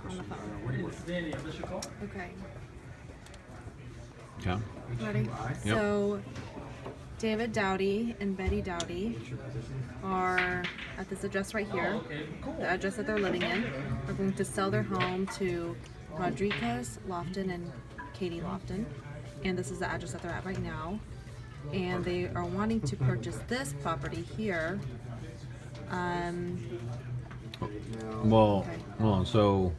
on the phone. Okay. Okay. Ready? Yep. So, David Dowdy and Betty Dowdy are at this address right here, the address that they're living in. Are going to sell their home to Rodriguez Lofton and Katie Lofton, and this is the address that they're at right now. And they are wanting to purchase this property here. Well, Okay. hold on. So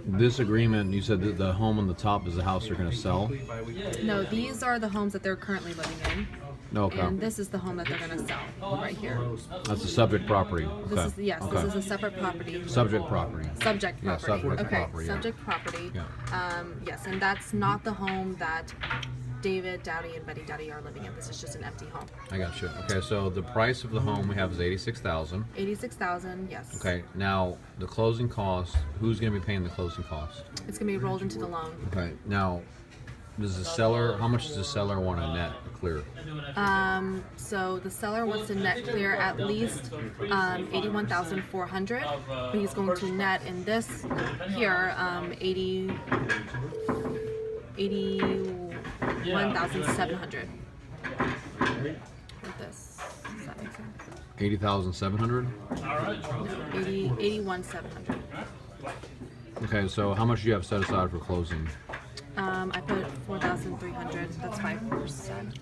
this agreement, you said that the home on the top is the house they're going to sell. No, these are the homes that they're currently living in. Okay. And this is the home that they're going to sell right here. That's the subject property. Okay. This is yes. Okay. This is a separate property. Subject property. Subject Yeah, property. subject Okay. property, yeah. Subject property. Yeah. Yes, and that's not the home that David Dowdy and Betty Dowdy are living in. This is just an empty home. I got you. Okay, so the price of the home we have is $86,000. 86,000. Yes. Okay, now the closing cost. Who's going to be paying the closing cost? It's gonna be rolled into the loan. Okay, now does the seller? How much does the seller want to net clear? So the seller wants to net clear at least 81,400, but he's going to net in this here 81,700. With this, does that make sense? 80,700. No, 81,700. Okay, so how much do you have set aside for closing? I put 4,300. That's 5%.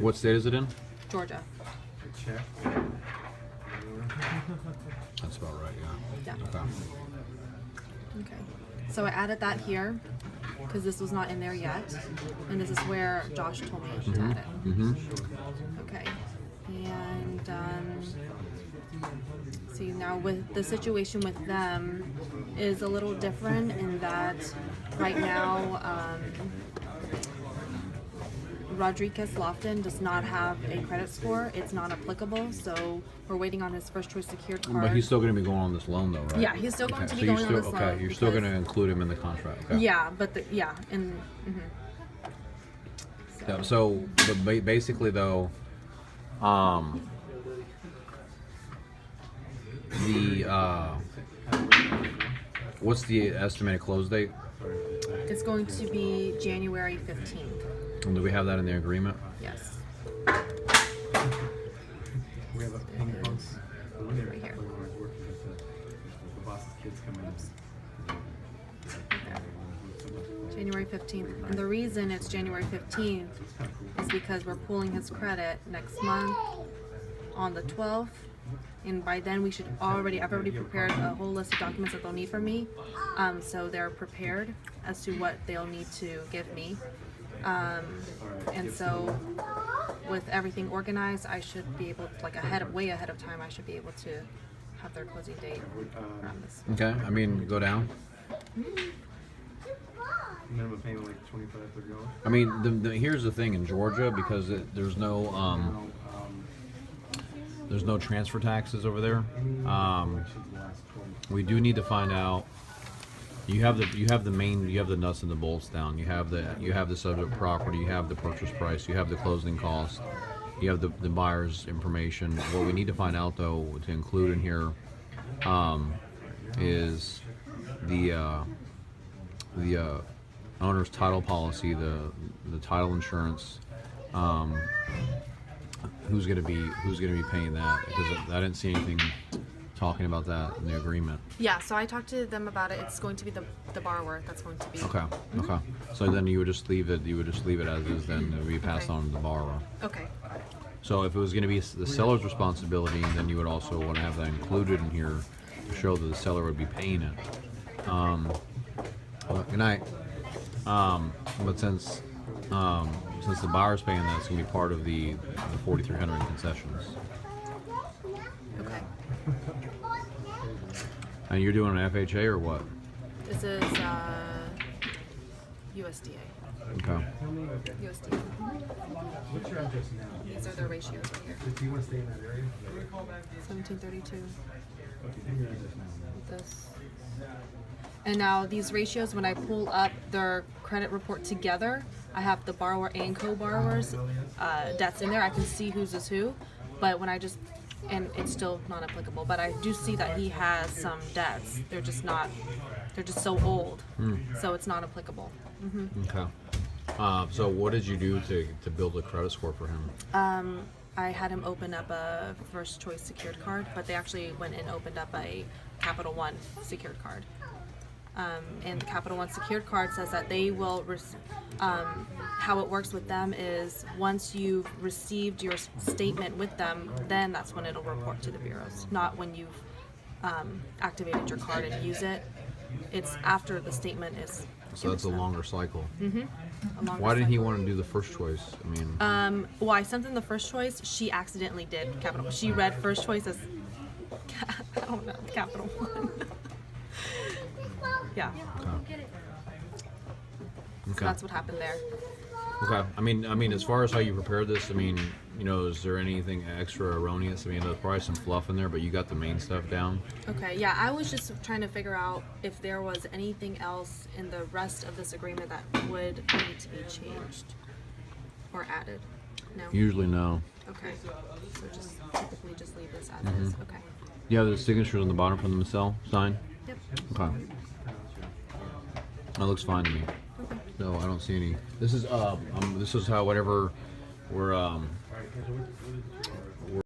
What state is it in? Georgia. That's about right. Yeah. Yeah. Okay. Okay. So I added that here because this was not in there yet, and this is where Josh told me I should add it. Mm-hmm. Okay. And see, now with the situation with them is a little different in that right now Rodriguez Lofton does not have a credit score. It's not applicable, so we're waiting on his first choice secured card. But he's still going to be going on this loan, though, right? Yeah, he's still going to be you're going still, on this loan. Okay, you're still going to because- include him in the contract. Okay. Yeah, but and Yeah, so, but basically, though, what's the estimated close date? it's going to be January 15th. And do we have that in the agreement? Yes. We have a ping pong. Right here. The boss's kids come in. January 15th. And the reason it's January 15th is because we're pulling his credit next month on the 12th. And by then I've already prepared a whole list of documents that they'll need from me. So they're prepared as to what they'll need to give me. And so with everything organized, I should be able to, way ahead of time, I should be able to have their closing date around this. Okay, I mean, go down. Minimum payment like $25-$30. I mean, here's the thing in Georgia, because there's no transfer taxes over there. We do need to find out. You have the nuts and the bolts down. You have the subject property. You have the purchase price. You have the closing cost. You have the buyer's information. What we need to find out, though, to include in here, is the owner's title policy, the title insurance. Who's gonna be paying that? Because I didn't see anything talking about that in the agreement. Yeah, so I talked to them about it. It's going to be the borrower that's going to be. Okay. Okay. So then you would just leave it. You would just leave it as is. Then it would be passed on to the borrower. Okay. So if it was going to be the seller's responsibility, then you would also want to have that included in here to show that the seller would be paying it. Well, good night. But since the buyer's paying that, it's going to be part of the 4,300 in concessions. Okay. And you're doing an FHA or what? This is USDA. Okay. USDA. What's your address now? These are their ratios right here. Do you want to stay in that area? 1732. Okay, give me your address now. With this. And now these ratios, when I pull up their credit report together, I have the borrower and co-borrowers debts in there. I can see whose is who. But when I just and it's still not applicable. But I do see that he has some debts. They're just so old, so it's not applicable. Okay. So what did you do to build a credit score for him? I had him open up a First Choice secured card, but they actually went and opened up a Capital One secured card. And the Capital One secured card says that they will, how it works with them is once you've received your statement with them, then that's when it'll report to the bureaus, not when you've activated your card and use it. It's after the statement is. So that's a longer cycle. A longer Why did he cycle. want to do the First Choice? I mean, Well, I sent them the First Choice. She accidentally did Capital. She read First Choice as, I don't know, Capital One. Yeah. So okay. that's what happened there. Okay. I mean, as far as how you prepared this, I mean, you know, is there anything extra erroneous? I mean, there's probably some fluff in there, but you got the main stuff down. Okay, yeah, I was just trying to figure out if there was anything else in the rest of this agreement that would need to be changed or added. No? Usually, no. Okay. So just typically just leave this as is. Okay. You have the signatures on the bottom from the cell sign. Yep. Okay. That looks fine to me. Okay. No, I don't see any. This is how whatever we're